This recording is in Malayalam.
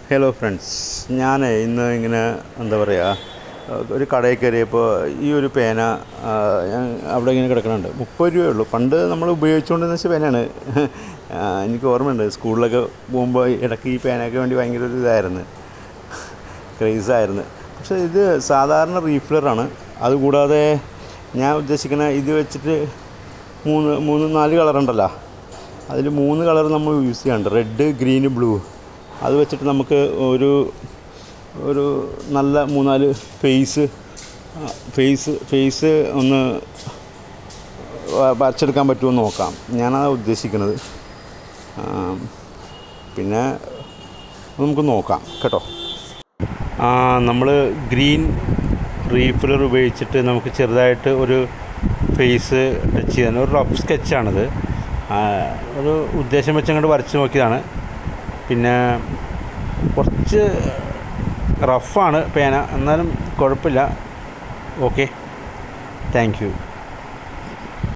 ഹലോ ഫ്രണ്ട്സ്, ഞാൻ ഇന്ന് ഇങ്ങനെ എന്താ പറയുക, ഒരു കടയിൽ കയറിയപ്പോൾ ഈ ഒരു പേന ഞാൻ അവിടെ ഇങ്ങനെ കിടക്കുന്നുണ്ട്. 30 രൂപയേ ഉള്ളൂ. പണ്ട് നമ്മൾ ഉപയോഗിച്ചുകൊണ്ടിരുന്ന വെച്ചാൽ പേനയാണ്. എനിക്ക് ഓർമ്മയുണ്ട്, സ്കൂളിലൊക്കെ പോകുമ്പോൾ ഇടയ്ക്ക് ഈ പേനയ്ക്ക് വേണ്ടി ഭയങ്കര ഒരു ഇതായിരുന്നു, ക്രേസായിരുന്നു. പക്ഷേ ഇത് സാധാരണ റീഫില്ലറാണ്. അതുകൂടാതെ ഞാൻ ഉദ്ദേശിക്കുന്ന ഇത് വെച്ചിട്ട് 4 കളറുണ്ടല്ലോ, അതിൽ 3 കളർ നമ്മൾ യൂസ് ചെയ്യാറുണ്ട്: റെഡ്, ഗ്രീന്, ബ്ലൂ. അത് വെച്ചിട്ട് നമുക്ക് ഒരു നല്ല 3-4 ഫേസ് ഒന്ന് വരച്ചെടുക്കാൻ പറ്റുമോ നോക്കാം. ഞാനതാണ് ഉദ്ദേശിക്കുന്നത്. പിന്നെ നമുക്ക് നോക്കാം കേട്ടോ. നമ്മൾ ഗ്രീൻ റീഫില്ലർ ഉപയോഗിച്ചിട്ട് നമുക്ക് ചെറുതായിട്ട് ഒരു ഫേസ് ടച്ച് ചെയ്യാൻ ഒരു റഫ് സ്കെച്ചാണിത്. ഒരു ഉദ്ദേശം വെച്ച് അങ്ങോട്ട് വരച്ച് നോക്കിയതാണ്. പിന്നെ കുറച്ച് റഫാണ് പേന, എന്നാലും കുഴപ്പമില്ല. Okay, thank you.